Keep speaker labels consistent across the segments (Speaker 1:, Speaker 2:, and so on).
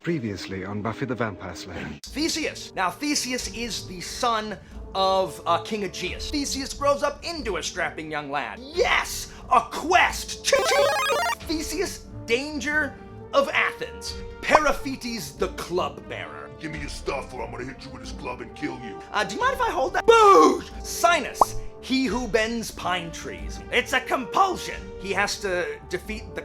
Speaker 1: Previously on Buffy the Vampire Slayer.
Speaker 2: Theseus. Now, Theseus is the son of King Aegeus. Theseus grows up into a strapping young lad. Yes! A quest! Theseus, danger of Athens. Periphetes the club bearer.
Speaker 3: Give me your stuff or I'm gonna hit you with this club and kill you.
Speaker 2: Do you mind if I hold that? Boosh! Sinus, he who bends pine trees. It's a compulsion. He has to defeat the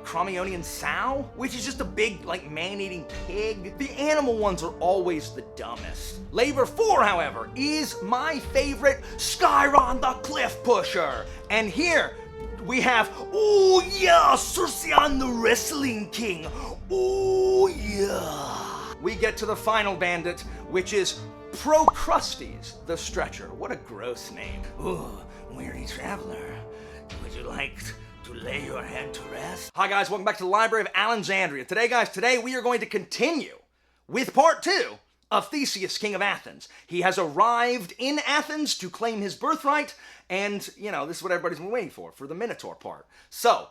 Speaker 2: Crommyonian sow, which is just a big, man-eating pig. The animal ones are always the dumbest. Labor 4, however, is my favorite, Skyron the Cliff Pusher. And here we have, oh yeah, Circeon the Wrestling King. Oh yeah. We get to the final bandit, which is Procrustes the Stretcher. What a gross name. Ooh, weary traveler, would you like to lay your head to rest? Hi guys, welcome back to the Library of Alexandria. Today we are going to continue with part 2 of Theseus, King of Athens. He has arrived in Athens to claim his birthright, and, this is what everybody's been waiting for the Minotaur part. So,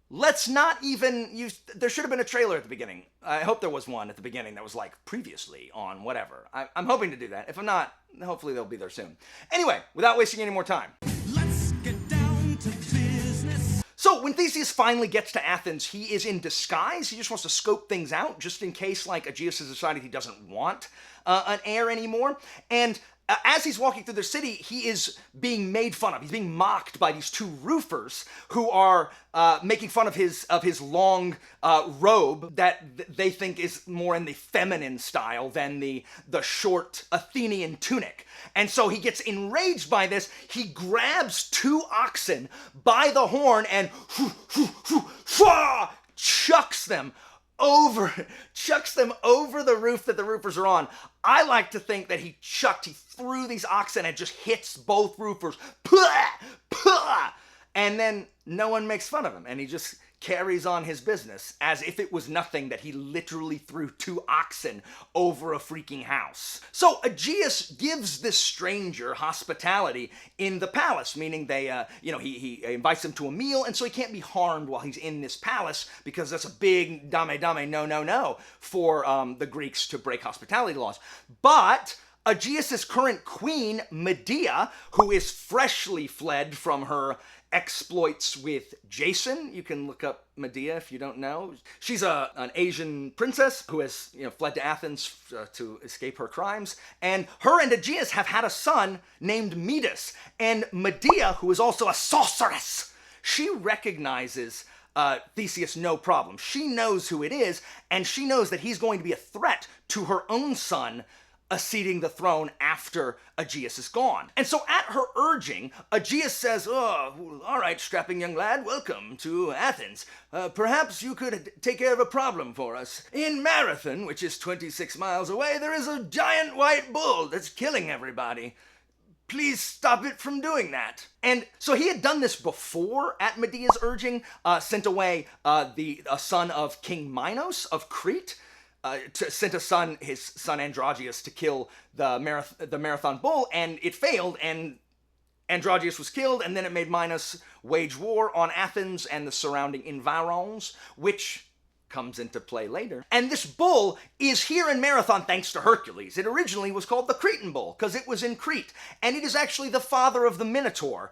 Speaker 2: let's not even use, there should have been a trailer at the beginning. I hope there was one at the beginning that was previously on whatever. I'm hoping to do that. If I'm not, hopefully they'll be there soon. Anyway, without wasting any more time.
Speaker 4: Let's get down to business.
Speaker 2: So when Theseus finally gets to Athens, he is in disguise. He just wants to scope things out, just in case, Aegeus has decided he doesn't want an heir anymore. And as he's walking through the city, he is being made fun of. He's being mocked by these two roofers who are making fun of his long robe that they think is more in the feminine style than the short Athenian tunic. And so he gets enraged by this. He grabs two oxen by the horn and chucks them over the roof that the roofers are on. I like to think that he threw these oxen and just hits both roofers. And then no one makes fun of him, and he just carries on his business as if it was nothing that he literally threw two oxen over a freaking house. So Aegeus gives this stranger hospitality in the palace, meaning he invites him to a meal, and so he can't be harmed while he's in this palace, because that's a big dame no for the Greeks to break hospitality laws. But Aegeus' current queen, Medea, who is freshly fled from her exploits with Jason. You can look up Medea if you don't know. She's an Asian princess who has fled to Athens to escape her crimes. And her and Aegeus have had a son named Minos. And Medea, who is also a sorceress, she recognizes Theseus no problem. She knows who it is, and she knows that he's going to be a threat to her own son acceding the throne after Aegeus is gone. And so at her urging, Aegeus says, "Oh, all right, strapping young lad, welcome to Athens. Perhaps you could take care of a problem for us. In Marathon, which is 26 miles away, there is a giant white bull that's killing everybody. Please stop it from doing that." And so he had done this before at Medea's urging, sent away a son of King Minos of Crete, sent his son Androgeus to kill the Marathon bull, and it failed, and Androgeus was killed, and then it made Minos wage war on Athens and the surrounding environs, which comes into play later. And this bull is here in Marathon thanks to Hercules. It originally was called the Cretan bull because it was in Crete, and it is actually the father of the Minotaur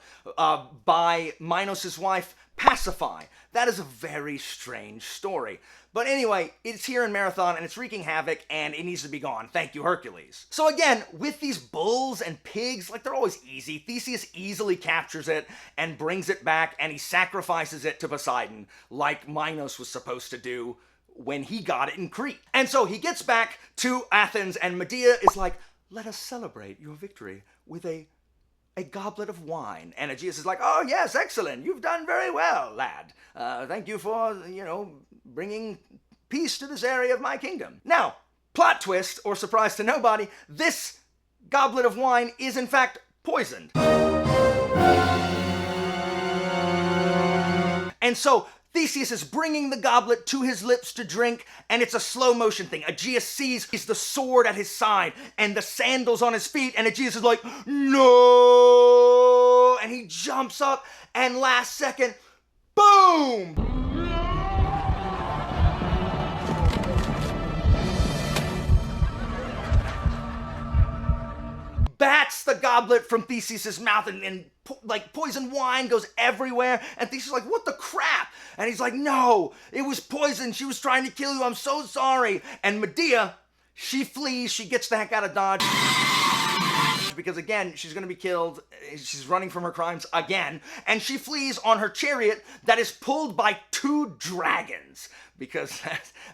Speaker 2: by Minos' wife Pasiphae. That is a very strange story. But anyway, it's here in Marathon, and it's wreaking havoc, and it needs to be gone. Thank you, Hercules. So again, with these bulls and pigs, they're always easy. Theseus easily captures it and brings it back, and he sacrifices it to Poseidon, like Minos was supposed to do when he got it in Crete. And so he gets back to Athens, and Medea is like, "Let us celebrate your victory with a goblet of wine." And Aegeus is like, "Oh yes, excellent. You've done very well, lad. Thank you for, bringing peace to this area of my kingdom." Now, plot twist, or surprise to nobody, this goblet of wine is in fact poisoned. And so Theseus is bringing the goblet to his lips to drink, and it's a slow motion thing. Aegeus sees the sword at his side and the sandals on his feet, and Aegeus is like, "No!" And he jumps up, and last second, boom! bats the goblet from Theseus' mouth and like poison wine goes everywhere. And Theseus is like, what the crap? And he's like, no, it was poison. She was trying to kill you. I'm so sorry. And Medea, she flees. She gets the heck out of Dodge. Because again, she's going to be killed. She's running from her crimes again. And she flees on her chariot that is pulled by 2 dragons. Because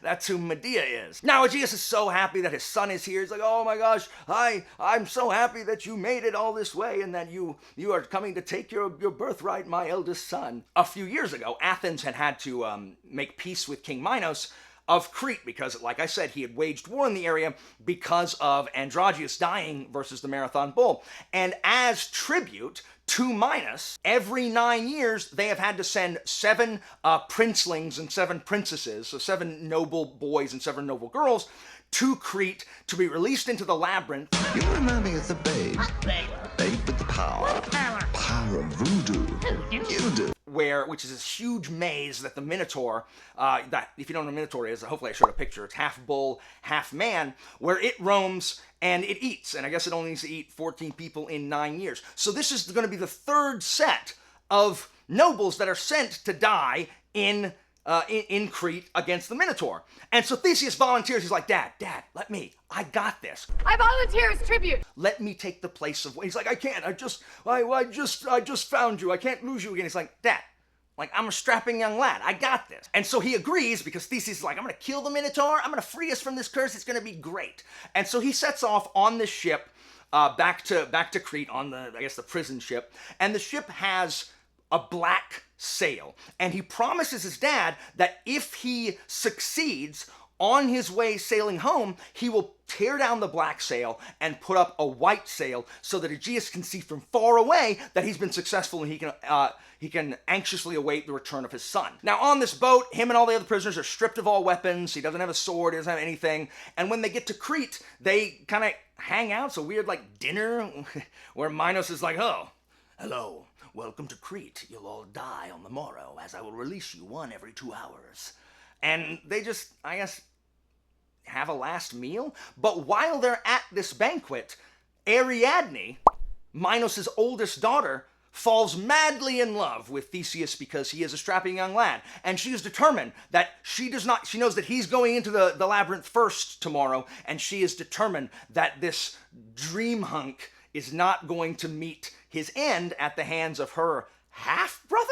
Speaker 2: that's who Medea is. Now, Aegeus is so happy that his son is here. He's like, oh my gosh, I'm so happy that you made it all this way and that you are coming to take your birthright, my eldest son. A few years ago, Athens had to make peace with King Minos of Crete because, like I said, he had waged war in the area because of Androgeus dying versus the Marathon Bull. And as tribute to Minos, every 9 years, they have had to send 7 princelings and 7 princesses, so 7 noble boys and 7 noble girls, to Crete to be released into the labyrinth.
Speaker 5: You remind me of the babe. Babe with the power. Power of voodoo. You do.
Speaker 2: Which is this huge maze that the Minotaur, that if you don't know what a Minotaur is, hopefully I showed a picture, it's half bull, half man, where it roams and it eats, and I guess it only needs to eat 14 people in 9 years. So this is going to be the 3rd set of nobles that are sent to die in Crete against the Minotaur. And so Theseus volunteers. He's like, Dad, I got this.
Speaker 6: I volunteer as tribute.
Speaker 2: Let me take the place of. He's like, I can't. I just found you. I can't lose you again. He's like, Dad, like I'm a strapping young lad. I got this. And so he agrees because Theseus is like, I'm gonna kill the Minotaur. I'm gonna free us from this curse. It's gonna be great. And so he sets off on this ship back to Crete on the prison ship. And the ship has a black sail. And he promises his dad that if he succeeds on his way sailing home, he will tear down the black sail and put up a white sail so that Aegeus can see from far away that he's been successful and he can anxiously await the return of his son. Now on this boat, him and all the other prisoners are stripped of all weapons. He doesn't have a sword, he doesn't have anything. And when they get to Crete, they kind of hang out. It's a weird like dinner where Minos is like, oh, hello. Welcome to Crete. You'll all die on the morrow, as I will release you 1 every 2 hours. And they just, I guess, have a last meal. But while they're at this banquet, Ariadne, Minos' oldest daughter, falls madly in love with Theseus because he is a strapping young lad. And she is determined that she knows that he's going into the labyrinth first tomorrow, and she is determined that this dream hunk is not going to meet his end at the hands of her half-brother? ?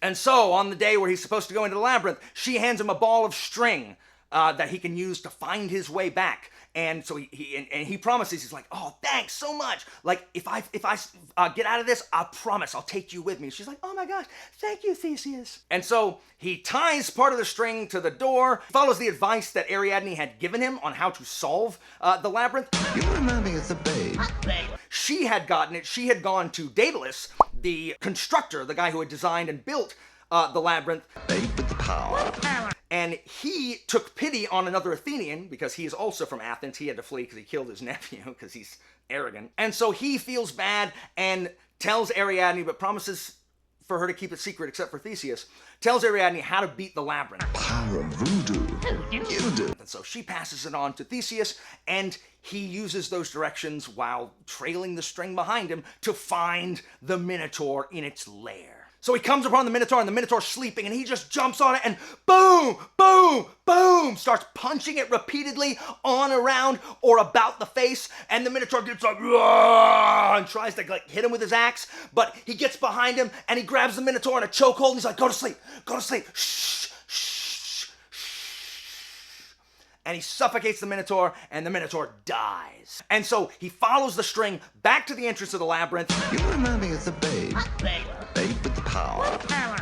Speaker 2: And so, on the day where he's supposed to go into the labyrinth, she hands him a ball of string that he can use to find his way back. And so he promises, he's like, oh, thanks so much. Like, if I get out of this, I promise I'll take you with me. She's like, oh my gosh, thank you, Theseus. And so he ties part of the string to the door, follows the advice that Ariadne had given him on how to solve the labyrinth.
Speaker 5: You remind me of the babe.
Speaker 2: She had gotten it. She had gone to Daedalus, the constructor, the guy who had designed and built the labyrinth.
Speaker 5: Babe with the power.
Speaker 2: And he took pity on another Athenian, because he is also from Athens. He had to flee because he killed his nephew, because he's arrogant. And so he feels bad and tells Ariadne, but promises for her to keep it secret except for Theseus, tells Ariadne how to beat the labyrinth.
Speaker 5: Power of voodoo. You do.
Speaker 2: And so she passes it on to Theseus, and he uses those directions while trailing the string behind him to find the Minotaur in its lair. So he comes upon the Minotaur, and the Minotaur's sleeping, and he just jumps on it, and boom, boom, boom, starts punching it repeatedly on, around, or about the face, and the Minotaur gets like, and tries to like hit him with his axe, but he gets behind him, and he grabs the Minotaur in a chokehold, and he's like, go to sleep, shh, shh, shh. And he suffocates the Minotaur, and the Minotaur dies. And so he follows the string back to the entrance of the labyrinth.
Speaker 5: You remind me of the babe. Babe with the power.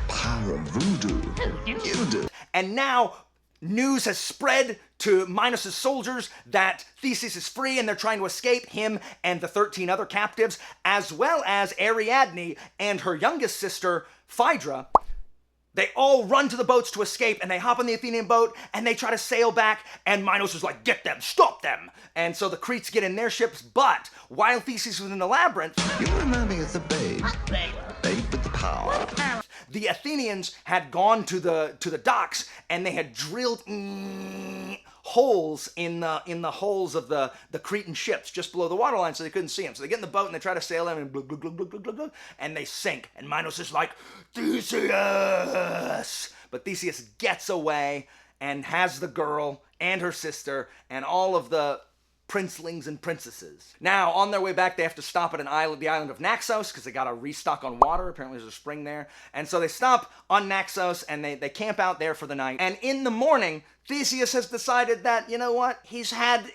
Speaker 5: Power of voodoo. You do.
Speaker 2: And now news has spread to Minos' soldiers that Theseus is free and they're trying to escape, him and the 13 other captives, as well as Ariadne and her youngest sister, Phaedra. They all run to the boats to escape, and they hop on the Athenian boat, and they try to sail back, and Minos is like, get them, stop them! And so the Cretes get in their ships, but while Theseus was in the labyrinth,
Speaker 5: you remind me of the babe. Babe with the power.
Speaker 2: the Athenians had gone to the docks and they had drilled holes in the hulls of the Cretan ships just below the waterline so they couldn't see them. So they get in the boat and they try to sail in and glug, glug, glug, glug, glug, glug, glug, and they sink. And Minos is like, Theseus! But Theseus gets away and has the girl and her sister and all of the princelings and princesses. Now, on their way back, they have to stop at an island, the island of Naxos, because they got to restock on water. Apparently there's a spring there. And so they stop on Naxos and they camp out there for the night. And in the morning, Theseus has decided that, you know what, he's had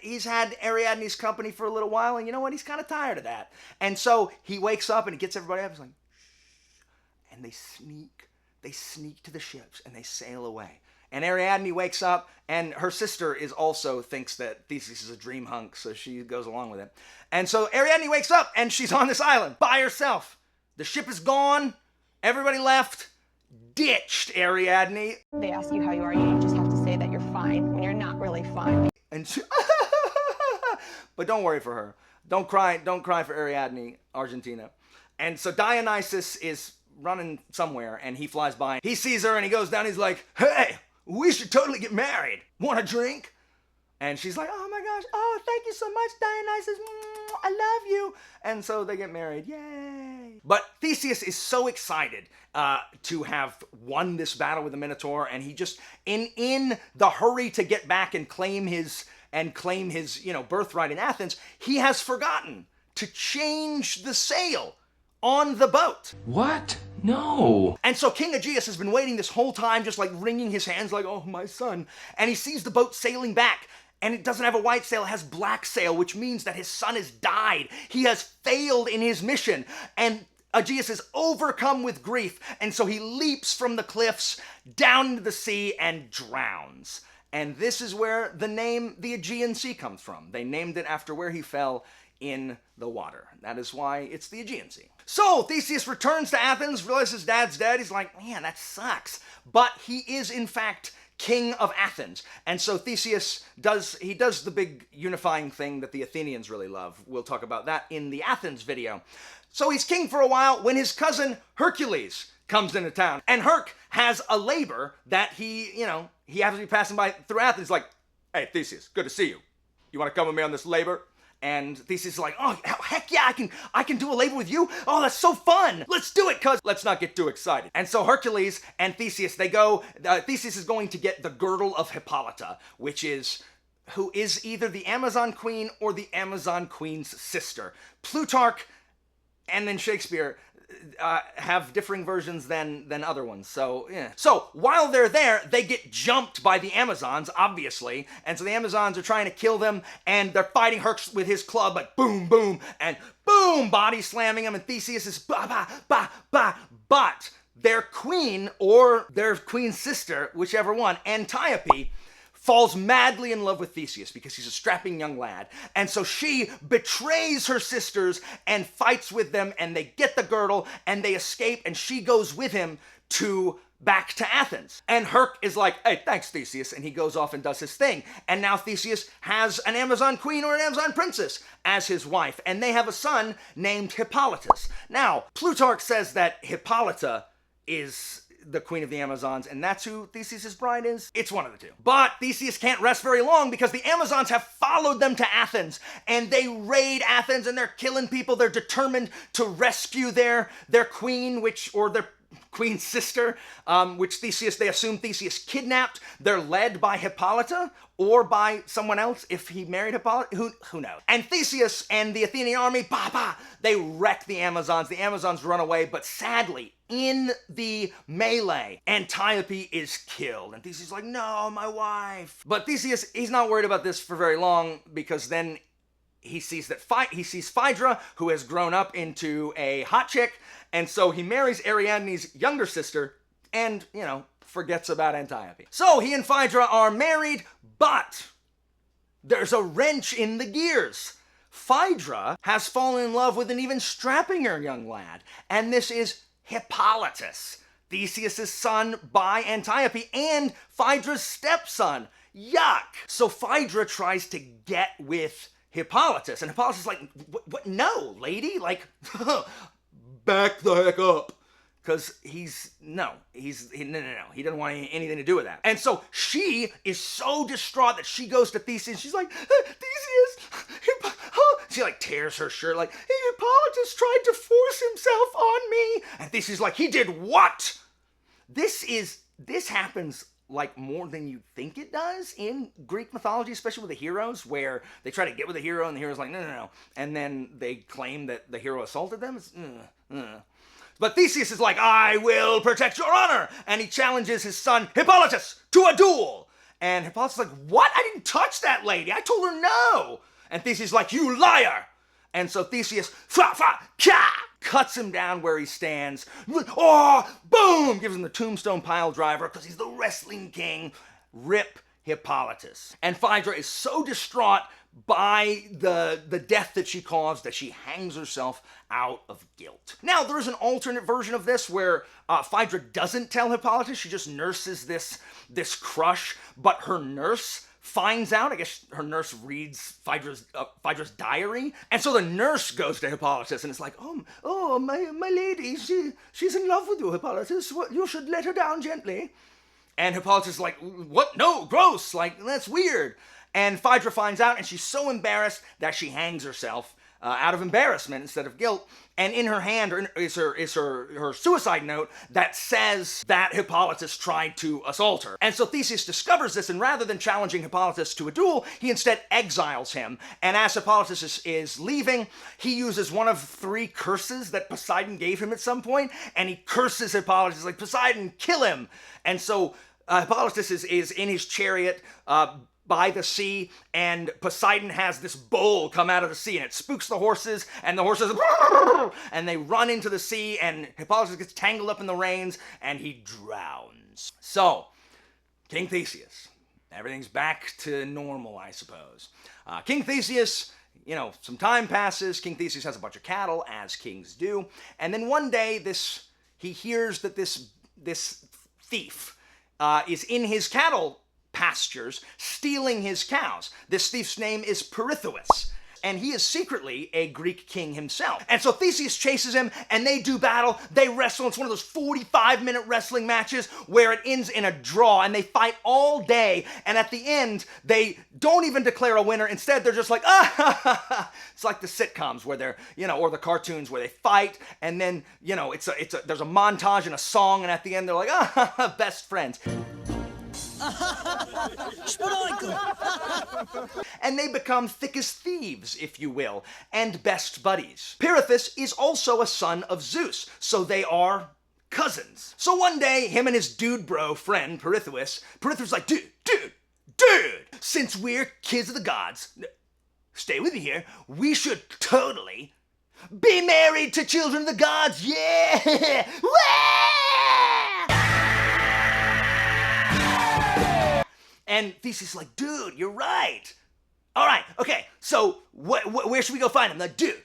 Speaker 2: Ariadne's company for a little while, and you know what, he's kind of tired of that. And so he wakes up and he gets everybody up. He's like, shh. And they sneak to the ships and they sail away. And Ariadne wakes up, and her sister also thinks that Theseus is a dream hunk, so she goes along with it. And so Ariadne wakes up, and she's on this island by herself. The ship is gone. Everybody left. Ditched Ariadne.
Speaker 6: They ask you how you are, you just have to say that you're fine when you're not really fine.
Speaker 2: And she, but don't worry for her. Don't cry for Ariadne, Argentina. And so Dionysus is running somewhere, and he flies by. He sees her, and he goes down. He's like, hey, we should totally get married. Want a drink? And she's like, oh my gosh, oh, thank you so much, Dionysus. I love you. And so they get married. Yay. But Theseus is so excited to have won this battle with the Minotaur, and he just, in the hurry to get back and claim his birthright in Athens, he has forgotten to change the sail on the boat.
Speaker 7: What? No.
Speaker 2: And so King Aegeus has been waiting this whole time, just like wringing his hands like, oh, my son. And he sees the boat sailing back, and it doesn't have a white sail, it has black sail, which means that his son has died. He has failed in his mission. And Aegeus is overcome with grief, and so he leaps from the cliffs down into the sea and drowns. And this is where the name the Aegean Sea comes from. They named it after where he fell in the water. That is why it's the Aegean Sea. So Theseus returns to Athens, realizes his dad's dead. He's like, man, that sucks. But he is, in fact, king of Athens. And so Theseus does the big unifying thing that the Athenians really love. We'll talk about that in the Athens video. So he's king for a while when his cousin Hercules comes into town. And Herc has a labor that he happens to be passing by through Athens. He's like, hey, Theseus, good to see you. You want to come with me on this labor? And Theseus is like, oh, heck yeah, I can do a labor with you? Oh, that's so fun. Let's do it, cuz. Let's not get too excited. And so Hercules and Theseus, they go, Theseus is going to get the girdle of Hippolyta, who is either the Amazon queen or the Amazon queen's sister. Plutarch and then Shakespeare have differing versions than other ones. So, yeah. So, while they're there, they get jumped by the Amazons, obviously. And so the Amazons are trying to kill them, and they're fighting Herc with his club, like boom, boom, and boom, body slamming him, and Theseus is ba, ba, ba, ba. But their queen, or their queen's sister, whichever one, Antiope, falls madly in love with Theseus because he's a strapping young lad. And so she betrays her sisters and fights with them, and they get the girdle and they escape, and she goes with him back to Athens. And Herc is like, hey, thanks, Theseus. And he goes off and does his thing. And now Theseus has an Amazon queen or an Amazon princess as his wife. And they have a son named Hippolytus. Now, Plutarch says that Hippolyta is the queen of the Amazons, and that's who Theseus' bride is. It's one of the two. But Theseus can't rest very long because the Amazons have followed them to Athens, and they raid Athens, and they're killing people. They're determined to rescue their queen, or their queen's sister, which they assume Theseus kidnapped. They're led by Hippolyta or by someone else if he married Hippolyta. Who knows? And Theseus and the Athenian army, they wreck the Amazons. The Amazons run away, but sadly, in the melee, Antiope is killed. And Theseus is like, no, my wife. But Theseus, he's not worried about this for very long, because then he sees Phaedra, who has grown up into a hot chick, and so he marries Ariadne's younger sister and, forgets about Antiope. So he and Phaedra are married, but there's a wrench in the gears. Phaedra has fallen in love with an even strappinger young lad, and this is Hippolytus, Theseus' son by Antiope and Phaedra's stepson. Yuck! So Phaedra tries to get with Hippolytus, and Hippolytus is like, what? No, lady, like, back the heck up. Because he no. He doesn't want anything to do with that. And so she is so distraught that she goes to Theseus. She's like, Theseus, she like tears her shirt like, Hippolytus tried to force himself on me. And Theseus is like, he did what? This happens like more than you think it does in Greek mythology, especially with the heroes, where they try to get with the hero and the hero's like, no. And then they claim that the hero assaulted them. But Theseus is like, I will protect your honor. And he challenges his son Hippolytus to a duel. And Hippolytus is like, what? I didn't touch that lady. I told her no. And Theseus is like, you liar. And so Theseus, cuts him down where he stands. Oh, boom! Gives him the tombstone pile driver because he's the wrestling king. Rip Hippolytus. And Phaedra is so distraught by the death that she caused that she hangs herself out of guilt. Now, there is an alternate version of this where Phaedra doesn't tell Hippolytus. She just nurses this crush, but her nurse finds out. I guess her nurse reads Phaedra's diary, and so the nurse goes to Hippolytus and is like, oh, my lady, she's in love with you, Hippolytus. You should let her down gently. And Hippolytus is like, what? No, gross. Like, that's weird. And Phaedra finds out, and she's so embarrassed that she hangs herself out of embarrassment instead of guilt. And in her hand is her suicide note that says that Hippolytus tried to assault her. And so Theseus discovers this, and rather than challenging Hippolytus to a duel, he instead exiles him. And as Hippolytus is leaving, he uses one of 3 curses that Poseidon gave him at some point, and he curses Hippolytus, like, Poseidon, kill him! And so Hippolytus is in his chariot, by the sea, and Poseidon has this bull come out of the sea, and it spooks the horses, and the horses, and they run into the sea, and Hippolytus gets tangled up in the reins, and he drowns. So, King Theseus. Everything's back to normal, I suppose. King Theseus, some time passes. King Theseus has a bunch of cattle, as kings do, and then one day, he hears that this thief is in his cattle pastures, stealing his cows. This thief's name is Pirithous, and he is secretly a Greek king himself. And so Theseus chases him, and they do battle, they wrestle. It's one of those 45-minute wrestling matches where it ends in a draw, and they fight all day, and at the end, they don't even declare a winner. Instead, they're just like, It's like the sitcoms where they're, or the cartoons where they fight, and then, there's a montage and a song, and at the end, they're like, best friends. And they become thick as thieves, if you will, and best buddies. Pirithous is also a son of Zeus, so they are cousins. So one day, him and his dude bro friend, Pirithous is like, dude, since we're kids of the gods, stay with me here, we should totally be married to children of the gods, yeah! And Theseus is like, dude, you're right. All right, okay, so where should we go find him? Like, dude,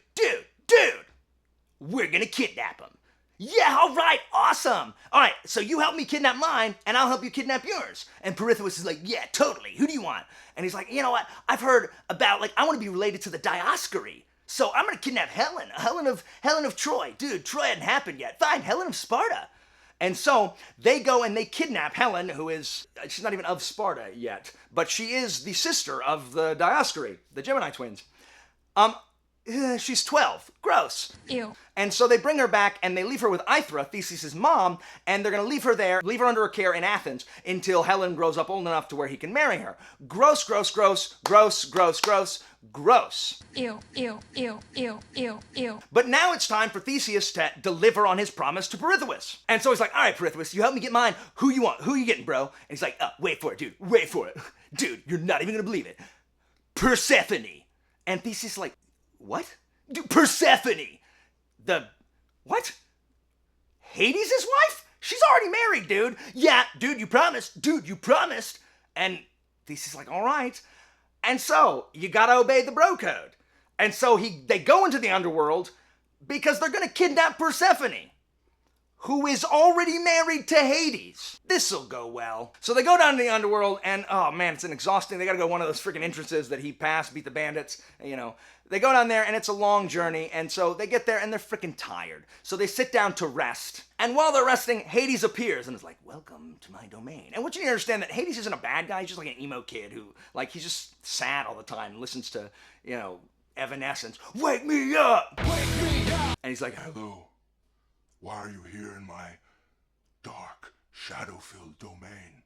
Speaker 2: we're gonna kidnap him. Yeah, all right, awesome. All right, so you help me kidnap mine, and I'll help you kidnap yours. And Pirithous is like, yeah, totally. Who do you want? And he's like, you know what? I've heard about, I want to be related to the Dioscuri. So I'm gonna kidnap Helen of Troy. Dude, Troy hadn't happened yet. Fine, Helen of Sparta. And so they go and they kidnap Helen, she's not even of Sparta yet, but she is the sister of the Dioscuri, the Gemini twins. She's 12. Gross.
Speaker 6: Ew.
Speaker 2: And so they bring her back and they leave her with Aithra, Theseus' mom, and they're going to leave her under her care in Athens until Helen grows up old enough to where he can marry her. Gross.
Speaker 6: Ew.
Speaker 2: But now it's time for Theseus to deliver on his promise to Pirithous. And so he's like, all right, Pirithous, you help me get mine. Who you want? Who you getting, bro? And he's like, wait for it, dude. Wait for it. Dude, you're not even going to believe it. Persephone. And Theseus is like, what? Dude, Persephone. What? Hades' wife? She's already married, dude. Yeah, dude, you promised. And Theseus is like, all right. And so, you gotta obey the bro code. And so they go into the underworld because they're gonna kidnap Persephone. who is already married to Hades. This'll go well. So they go down to the underworld, and oh man, it's an exhausting. They gotta go one of those freaking entrances that he passed, beat the bandits, you know. They go down there, and it's a long journey, and so they get there, and they're freaking tired. So they sit down to rest. And while they're resting, Hades appears, and is like, welcome to my domain. And what you need to understand that Hades isn't a bad guy, he's just like an emo kid who, like, he's just sad all the time and listens to, you know, Evanescence. Wake me up! Wake me up! And he's like,
Speaker 3: Hello. Why are you here in my dark, shadow-filled domain,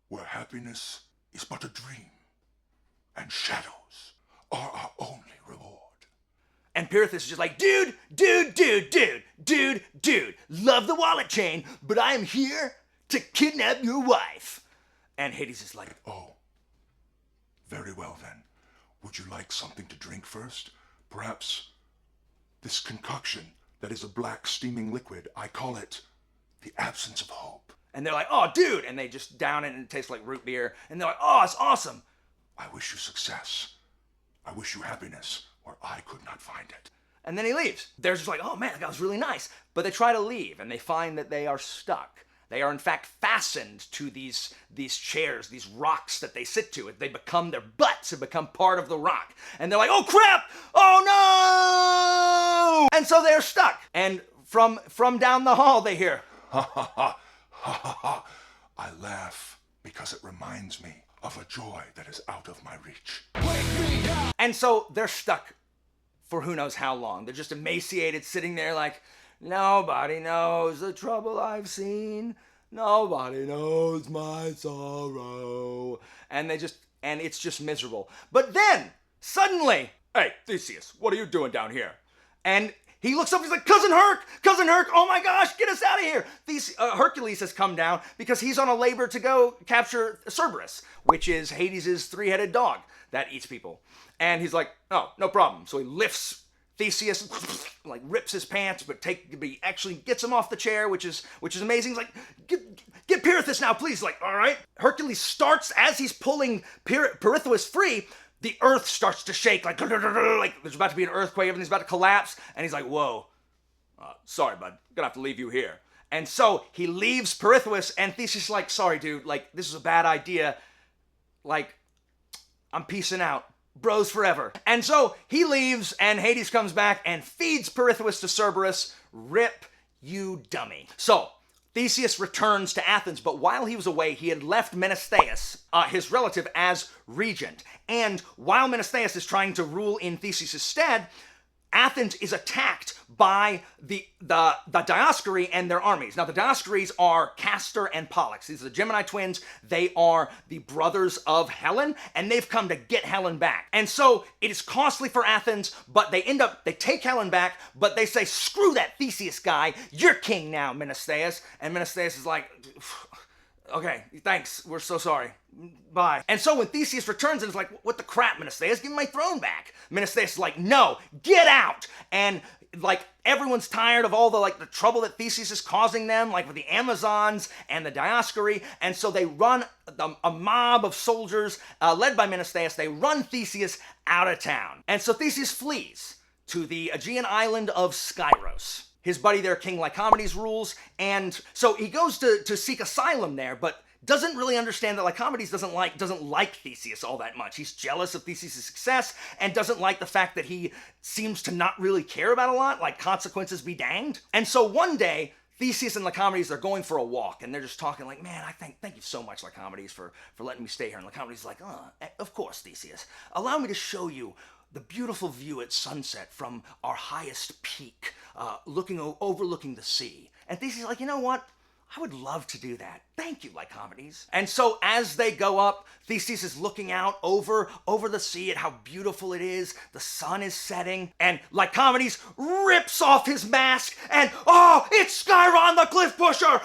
Speaker 3: where happiness is but a dream, and shadows are our only reward?
Speaker 2: And Pirithous is just like, dude, love the wallet chain, but I am here to kidnap your wife. And Hades is like,
Speaker 3: Oh, very well then. Would you like something to drink first? Perhaps this concoction that is a black steaming liquid, I call it the absence of hope.
Speaker 2: and they're like, oh, dude, and they just down it and it tastes like root beer, and they're like, oh, it's awesome.
Speaker 3: I wish you success. I wish you happiness where I could not find it.
Speaker 2: And then he leaves. They're just like, oh man, that was really nice. But they try to leave, and they find that they are stuck. They are in fact fastened to these chairs, these rocks that they sit to. They become, their butts have become part of the rock. And they're like, oh crap! Oh no! And so they're stuck. And from down the hall they hear,
Speaker 3: Ha ha ha, ha ha ha. I laugh because it reminds me of a joy that is out of my reach.
Speaker 2: and so they're stuck for who knows how long. They're just emaciated, sitting there like, nobody knows the trouble I've seen. Nobody knows my sorrow. And it's just miserable. But then, suddenly, hey, Theseus, what are you doing down here? And he looks up, he's like, Cousin Herc, oh my gosh, get us out of here. Hercules has come down because he's on a labor to go capture Cerberus, which is Hades' three-headed dog that eats people. And he's like, oh, no problem. So he lifts Theseus, like rips his pants, but he actually gets him off the chair, which is amazing. He's like, get Pirithous now, please. Like, all right. Hercules starts, as he's pulling Pirithous free, the earth starts to shake, like there's about to be an earthquake, everything's about to collapse, and he's like, whoa, sorry, bud, gonna have to leave you here. And so he leaves Pirithous, and Theseus is like, sorry, dude, like, this is a bad idea. Like, I'm peacing out. Bros forever. And so he leaves, and Hades comes back and feeds Pirithous to Cerberus. Rip, you dummy. So Theseus returns to Athens, but while he was away, he had left Minotaur, his relative, as regent. And while Minotaur is trying to rule in Theseus' stead, Athens is attacked by the Dioscuri and their armies. Now, the Dioscuries are Castor and Pollux. These are the Gemini twins. They are the brothers of Helen, and they've come to get Helen back. And so it is costly for Athens, but they take Helen back, but they say, screw that Theseus guy. You're king now, Minotaur. And Minotaur is like, okay, thanks. We're so sorry. Bye. And so when Theseus returns and is like, what the crap, Minotaur? Give me my throne back. Minotaur is like, no, get out. And like everyone's tired of all the trouble that Theseus is causing them, like with the Amazons and the Dioscuri. And so they run a mob of soldiers led by Minotaur. They run Theseus out of town. And so Theseus flees to the Aegean island of Skyros. His buddy there, King Lycomedes, rules, and so he goes to seek asylum there, but doesn't really understand that Lycomedes doesn't like Theseus all that much. He's jealous of Theseus' success and doesn't like the fact that he seems to not really care about a lot, like consequences be danged. And so one day, Theseus and Lycomedes are going for a walk, and they're just talking like, man, thank you so much, Lycomedes, for letting me stay here. And Lycomedes is like, of course, Theseus. Allow me to show you the beautiful view at sunset from our highest peak, overlooking the sea. And Theseus is like, you know what? I would love to do that. Thank you, Lycomedes. And so as they go up, Theseus is looking out over the sea at how beautiful it is. The sun is setting, and Lycomedes rips off his mask, and it's Skyron the Cliff Pusher!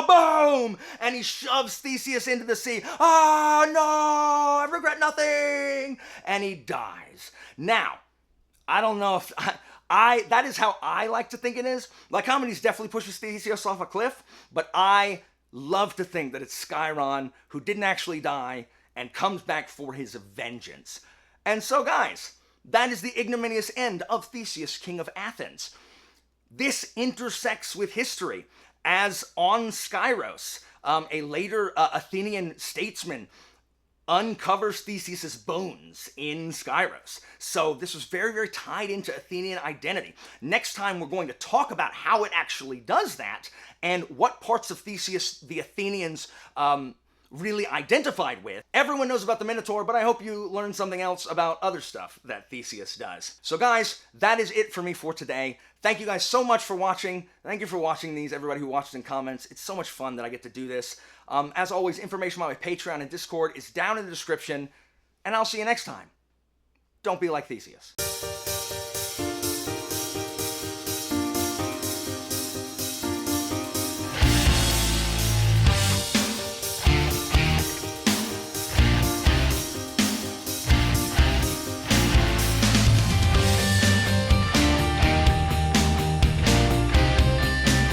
Speaker 2: Boom! And he shoves Theseus into the sea. No, I regret nothing! And he dies. Now, I don't know if that is how I like to think it is. Lycomedes definitely pushes Theseus off a cliff, but I love to think that it's Skyron who didn't actually die and comes back for his vengeance. And so, guys, that is the ignominious end of Theseus, king of Athens. This intersects with history, as on Skyros, a later Athenian statesman uncovers Theseus's bones in Skyros. So this was very, very tied into Athenian identity. Next time we're going to talk about how it actually does that and what parts of Theseus the Athenians really identified with. Everyone knows about the Minotaur, but I hope you learned something else about other stuff that Theseus does. So guys, that is it for me for today. Thank you guys so much for watching. Thank you for watching these, everybody who watched in comments. It's so much fun that I get to do this. As always, information about my Patreon and Discord is down in the description, and I'll see you next time. Don't be like Theseus.